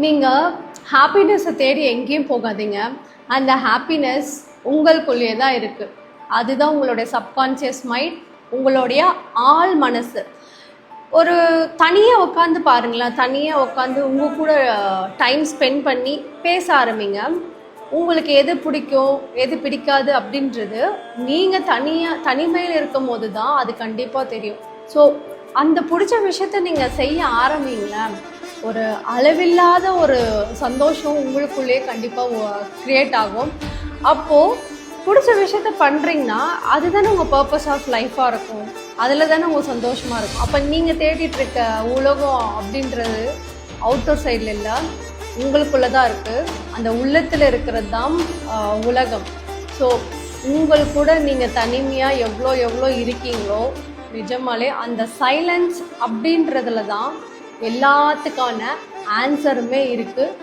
நீங்கள் ஹாப்பினஸை தேடி எங்கேயும் போகாதீங்க. அந்த ஹாப்பினஸ் உங்களுக்குள்ளேயே தான் இருக்குது. அதுதான் உங்களுடைய சப்கான்ஷியஸ் மைண்ட், உங்களுடைய ஆள் மனசு. ஒரு தனியாக உட்காந்து பாருங்களேன். தனியாக உட்காந்து உங்கள் கூட டைம் ஸ்பெண்ட் பண்ணி பேச ஆரம்பிங்க. உங்களுக்கு எது பிடிக்கும் எது பிடிக்காது அப்படின்றது நீங்கள் தனிமையில் இருக்கும் போது தான் அது கண்டிப்பாக தெரியும். ஸோ அந்த பிடிச்ச விஷயத்த நீங்கள் செய்ய ஆரம்பிங்களேன். ஒரு அளவில்லாத ஒரு சந்தோஷம் உங்களுக்குள்ளேயே கண்டிப்பாக க்ரியேட் ஆகும். அப்போது பிடிச்ச விஷயத்த பண்ணுறீங்கன்னா அதுதானே உங்கள் பர்பஸ் ஆஃப் லைஃப்பாக இருக்கும். அதில் தானே உங்கள் சந்தோஷமாக இருக்கும். அப்போ நீங்கள் தேடிட்டுருக்க உலகம் அப்படின்றது அவுட்டர் சைடில் இல்லை, உங்களுக்குள்ளே தான் இருக்குது. அந்த உள்ளத்தில் இருக்கிறது தான் உலகம். ஸோ உங்கள் கூட நீங்கள் தனிமையாக எவ்வளோ இருக்கீங்களோ நிஜமாலே அந்த சைலன்ஸ் அப்படின்றதுல தான் எல்லாத்துக்கான ஆன்சருமே இருக்குது.